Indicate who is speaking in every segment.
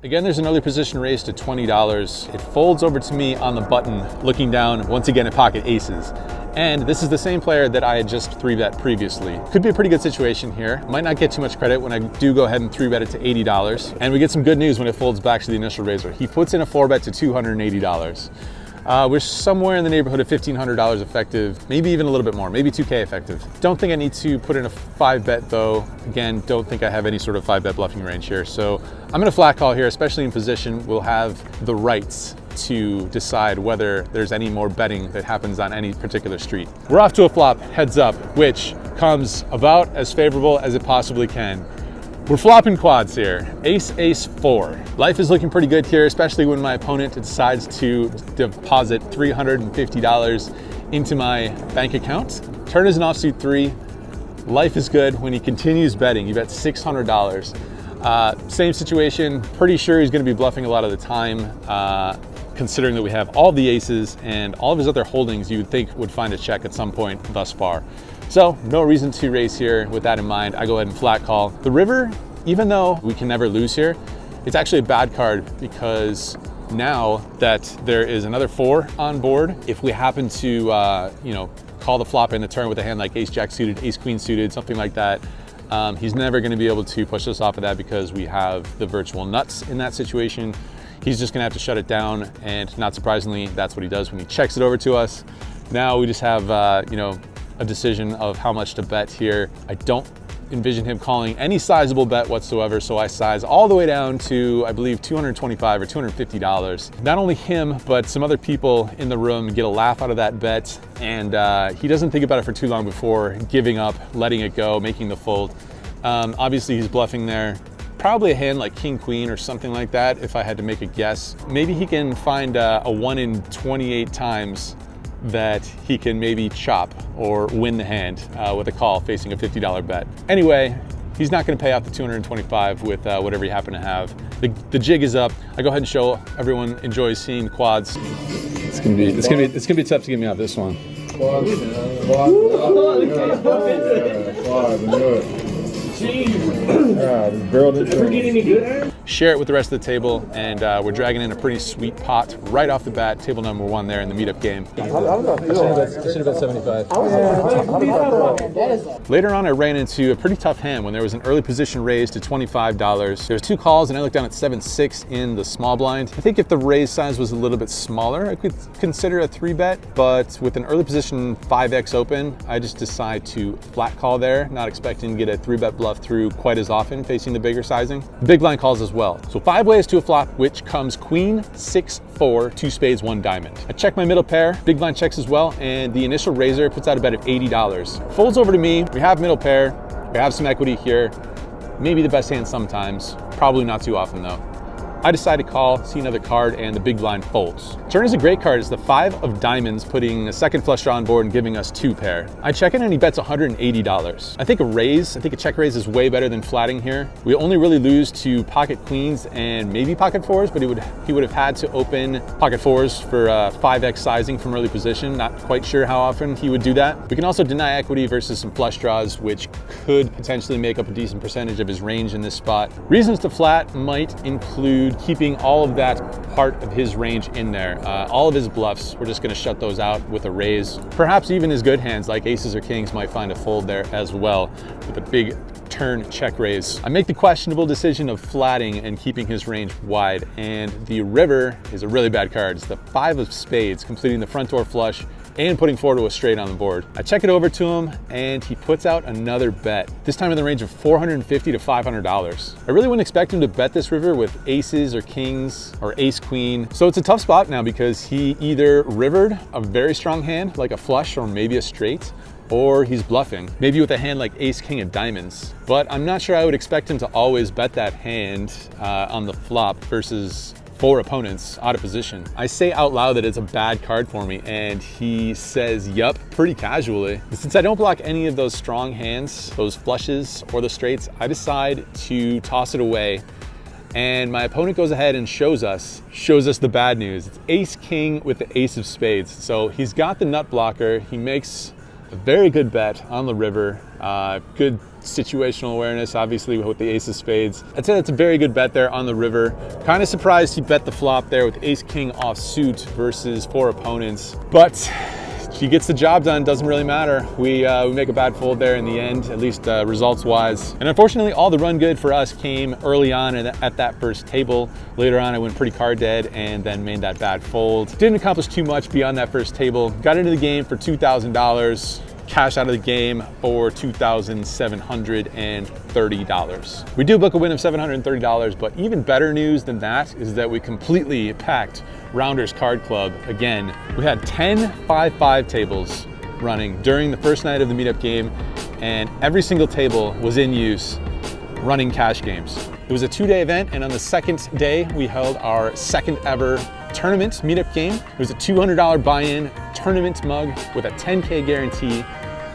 Speaker 1: Again, there's an early position raised to $20. It folds over to me on the button, looking down once again at pocket aces. And this is the same player that I had just 3-bet previously. Could be a pretty good situation here. Might not get too much credit when I do go ahead and 3-bet it to $80. And we get some good news when it folds back to the initial raiser. He puts in a 4-bet to $280. We're somewhere in the neighborhood of $1,500 effective, maybe even a little bit more, maybe 2K effective. Don't think I need to put in a 5-bet though. Again, don't think I have any sort of 5-bet bluffing range here. So I'm gonna flat call here, especially in position. We'll have the rights to decide whether there's any more betting that happens on any particular street. We're off to a flop, heads up, which comes about as favorable as it possibly can. We're flopping quads here. Ace, ace, 4. Life is looking pretty good here, especially when my opponent decides to deposit $350 into my bank account. Turn is an offsuit 3. Life is good when he continues betting. You bet $600. Same situation, pretty sure he's gonna be bluffing a lot of the time, considering that we have all the aces and all of his other holdings you would think would find a check at some point thus far. So no reason to raise here. With that in mind, I go ahead and flat call. The river, even though we can never lose here, it's actually a bad card because now that there is another 4 on board, if we happen to call the flop in the turn with a hand like ace jack suited, ace queen suited, something like that, he's never going to be able to push us off of that because we have the virtual nuts in that situation. He's just going to have to shut it down, and not surprisingly, that's what he does when he checks it over to us. Now we just have a decision of how much to bet here. I don't envision him calling any sizable bet whatsoever, so I size all the way down to, I believe, $225 or $250. Not only him, but some other people in the room get a laugh out of that bet, and he doesn't think about it for too long before giving up, letting it go, making the fold. Obviously, he's bluffing there. Probably a hand like king queen or something like that, if I had to make a guess. Maybe he can find a 1 in 28 times that he can maybe chop or win the hand with a call facing a $50 bet. Anyway, he's not going to pay out the $225 with whatever you happen to have. The jig is up. I go ahead and show everyone enjoys seeing quads. It's gonna be tough to get me out this one. Share it with the rest of the table, and we're dragging in a pretty sweet pot right off the bat. Table number 1 there in the meetup game. I should have bet 75. Later on, I ran into a pretty tough hand when there was an early position raise to $25. There was 2 calls, and I looked down at 7-6 in the small blind. I think if the raise size was a little bit smaller, I could consider a 3-bet, but with an early position 5x open, I just decide to flat call there, not expecting to get a 3-bet bluff through quite as often facing the bigger sizing. The big blind calls as well. So 5 ways to a flop, which comes queen, 6, 4, 2 spades, 1 diamond. I check my middle pair, big blind checks as well, and the initial raiser puts out a bet of $80. Folds over to me, we have middle pair, we have some equity here, maybe the best hand sometimes, probably not too often though. I decide to call, see another card, and the big blind folds. Turn is a great card. It's the 5 of diamonds, putting a second flush draw on board and giving us 2 pair. I check in and he bets $180. I think a check raise is way better than flatting here. We only really lose to pocket queens and maybe pocket 4s, but he would have had to open pocket 4s for 5x sizing from early position. Not quite sure how often he would do that. We can also deny equity versus some flush draws, which could potentially make up a decent percentage of his range in this spot. Reasons to flat might include keeping all of that part of his range in there. All of his bluffs, we're just gonna shut those out with a raise. Perhaps even his good hands like aces or kings might find a fold there as well with a big turn check raise. I make the questionable decision of flatting and keeping his range wide, and the river is a really bad card. It's the 5 of spades, completing the front door flush and putting 4 to a straight on the board. I check it over to him and he puts out another bet, this time in the range of $450 to $500. I really wouldn't expect him to bet this river with aces or kings or ace queen. So it's a tough spot now because he either rivered a very strong hand like a flush or maybe a straight, or he's bluffing, maybe with a hand like ace king of diamonds. But I'm not sure I would expect him to always bet that hand on the flop versus 4 opponents out of position. I say out loud that it's a bad card for me, and he says yup pretty casually. Since I don't block any of those strong hands, those flushes or the straights, I decide to toss it away, and my opponent goes ahead and shows us the bad news. It's ace king with the ace of spades. So he's got the nut blocker. He makes a very good bet on the river. Good situational awareness, obviously with the ace of spades. I'd say that's a very good bet there on the river. Kind of surprised he bet the flop there with ace king offsuit versus 4 opponents, but he gets the job done, doesn't really matter. We make a bad fold there in the end, at least results wise. And unfortunately, all the run good for us came early on at that first table. Later on, I went pretty card dead and then made that bad fold. Didn't accomplish too much beyond that first table. Got into the game for $2,000. Cash out of the game for $2,730. We do book a win of $730, but even better news than that is that we completely packed Rounders Card Club again. We had 10 5-5 tables running during the first night of the meetup game, and every single table was in use running cash games. It was a 2-day event, and on the second day, we held our second ever tournament meetup game. It was a $200 buy-in tournament mug with a 10K guarantee.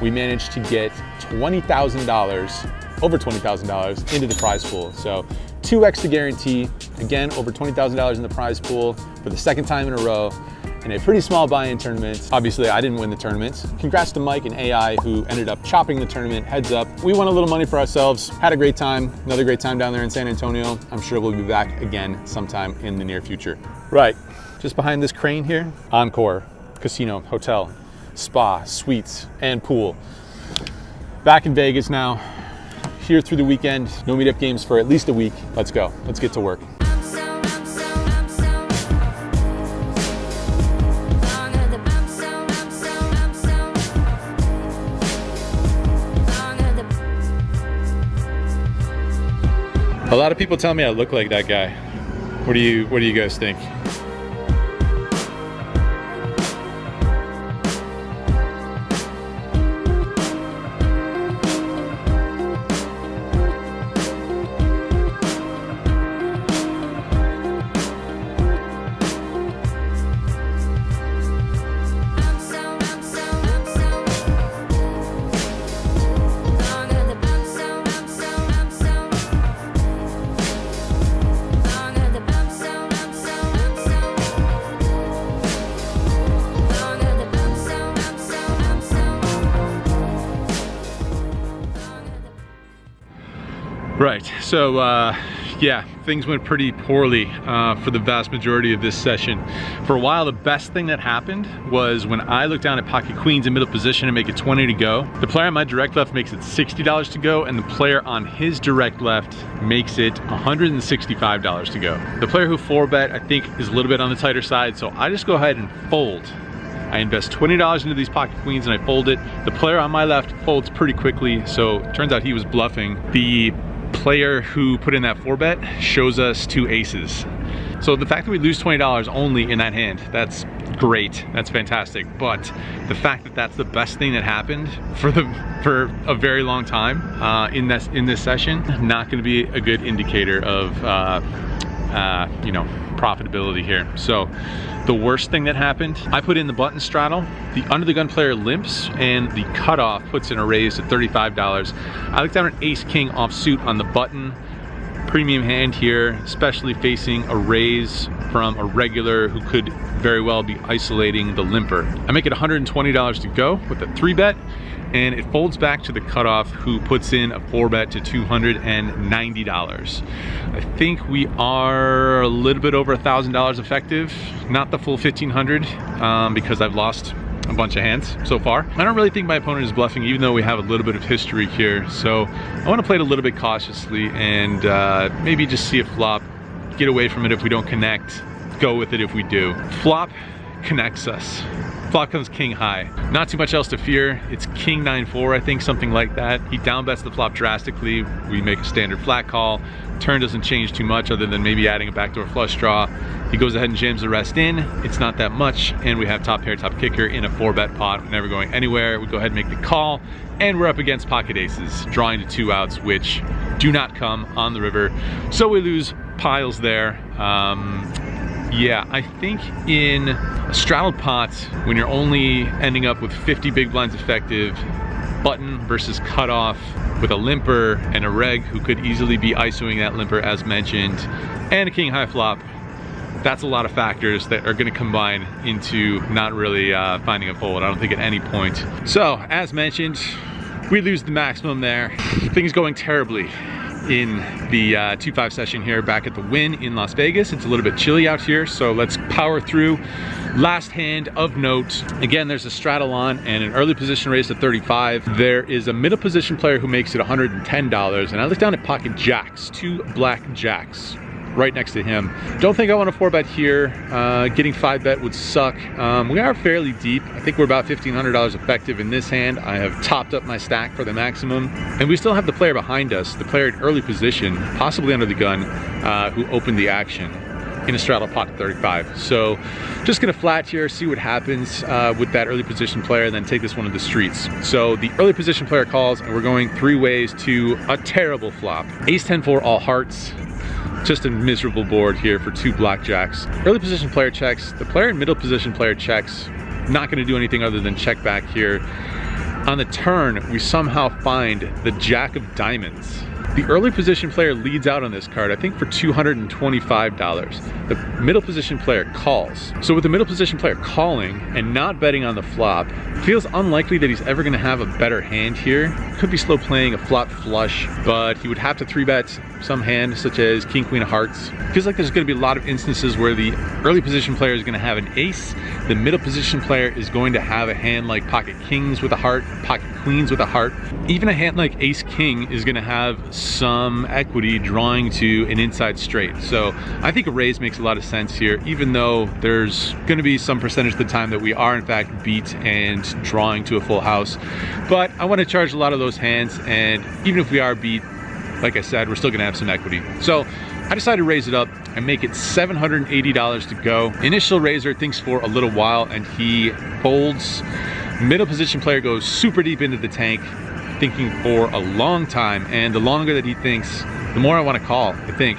Speaker 1: We managed to get $20,000, over $20,000 into the prize pool. So 2x the guarantee, again, over $20,000 in the prize pool for the second time in a row in a pretty small buy-in tournament. Obviously, I didn't win the tournament. Congrats to Mike and AI who ended up chopping the tournament. Heads up. We won a little money for ourselves, had a great time, another great time down there in San Antonio. I'm sure we'll be back again sometime in the near future. Right, just behind this crane here, Encore Casino, Hotel, Spa, Suites, and Pool. Back in Vegas now, here through the weekend. No meetup games for at least a week. Let's go, let's get to work. A lot of people tell me I look like that guy. What do you guys think? Right, so yeah, things went pretty poorly for the vast majority of this session. For a while, the best thing that happened was when I looked down at pocket queens in middle position and make it 20 to go. The player on my direct left makes it $60 to go, and the player on his direct left makes it $165 to go. The player who 4-bet, I think, is a little bit on the tighter side, so I just go ahead and fold. I invest $20 into these pocket queens and I fold it. The player on my left folds pretty quickly, so it turns out he was bluffing. The player who put in that 4-bet shows us 2 aces. So the fact that we lose $20 only in that hand, that's great, that's fantastic. But the fact that that's the best thing that happened for a very long time in this session, not going to be a good indicator of you know, profitability here. So the worst thing that happened, I put in the button straddle, the under the gun player limps, and the cutoff puts in a raise to $35. I looked down an ace king offsuit on the button. Premium hand here, especially facing a raise from a regular who could very well be isolating the limper. I make it $120 to go with a 3-bet, and it folds back to the cutoff who puts in a 4-bet to $290. I think we are a little bit over $1,000 effective, not the full $1,500 because I've lost a bunch of hands so far. I don't really think my opponent is bluffing, even though we have a little bit of history here. So I want to play it a little bit cautiously and maybe just see a flop, get away from it if we don't connect, go with it if we do. Flop connects us. Flop comes king high. Not too much else to fear. It's king 9-4, I think, something like that. He down bets the flop drastically. We make a standard flat call. Turn doesn't change too much other than maybe adding a backdoor flush draw. He goes ahead and jams the rest in. It's not that much, and we have top pair, top kicker in a 4-bet pot. We're never going anywhere. We go ahead and make the call, and we're up against pocket aces, drawing to 2 outs, which do not come on the river. So we lose piles there. Yeah, I think in a straddled pot, when you're only ending up with 50 big blinds effective, button versus cutoff with a limper and a reg who could easily be ISOing that limper as mentioned, and a king high flop, that's a lot of factors that are going to combine into not really finding a fold, I don't think, at any point. So, as mentioned, We lose the maximum there. Things going terribly in the 2-5 session here back at the Wynn in Las Vegas. It's a little bit chilly out here, so let's power through. Last hand of note. Again, there's a straddle on and an early position raise to 35. There is a middle position player who makes it $110, and I look down at pocket jacks, 2 black jacks right next to him. Don't think I want to 4-bet here. Getting 5-bet would suck. We are fairly deep. I think we're about $1,500 effective in this hand. I have topped up my stack for the maximum, and we still have the player behind us, the player in early position, possibly under the gun, who opened the action in a straddle pocket 35. So just gonna flat here, see what happens with that early position player, and then take this one to the streets. So the early position player calls, and we're going 3 ways to a terrible flop. Ace 10-4 all hearts. Just a miserable board here for 2 blackjacks. Early position player checks. The player in middle position player checks. Not gonna do anything other than check back here. On the turn, we somehow find the jack of diamonds. The early position player leads out on this card, I think for $225. The middle position player calls. So with the middle position player calling and not betting on the flop, it feels unlikely that he's ever gonna have a better hand here. Could be slow playing a flop flush, but he would have to 3-bet some hand such as king, queen of hearts. Feels like there's gonna be a lot of instances where the early position player is gonna have an ace, the middle position player is going to have a hand like pocket kings with a heart, pocket queens with a heart. Even a hand like ace king is gonna have some equity drawing to an inside straight. So I think a raise makes a lot of sense here, even though there's gonna be some percentage of the time that we are in fact beat and drawing to a full house. But I wanna charge a lot of those hands, and even if we are beat, like I said, we're still gonna have some equity. So I decided to raise it up and make it $780 to go. Initial raiser thinks for a little while and he folds. Middle position player goes super deep into the tank, thinking for a long time, and the longer that he thinks, the more I want to call, I think.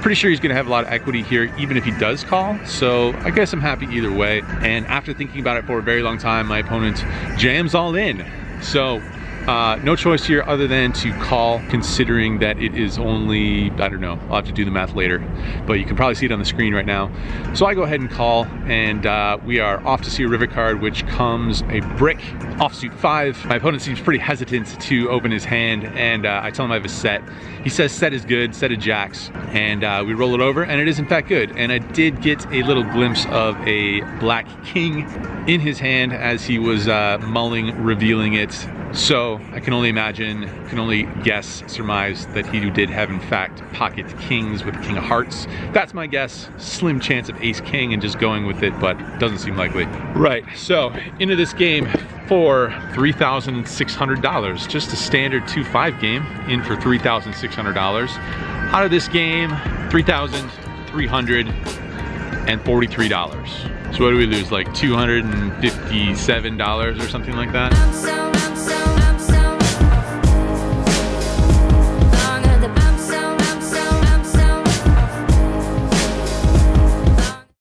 Speaker 1: Pretty sure he's gonna have a lot of equity here, even if he does call, so I guess I'm happy either way. And after thinking about it for a very long time, my opponent jams all in. So no choice here other than to call, considering that it is only, I don't know, I'll have to do the math later, but you can probably see it on the screen right now. So I go ahead and call, and we are off to see a river card, which comes a brick, offsuit 5. My opponent seems pretty hesitant to open his hand, and I tell him I have a set. He says set is good, set of jacks, and we roll it over, and it is in fact good. And I did get a little glimpse of a black king in his hand as he was mulling, revealing it. So I can only imagine, can only guess, surmise that he did have in fact pocket kings with the king of hearts. That's my guess. Slim chance of ace king and just going with it, but doesn't seem likely. Right, so into this game for $3,600. Just a standard 2-5 game, in for $3,600. Out of this game, $3,343. So what do we lose, like $257 or something like that?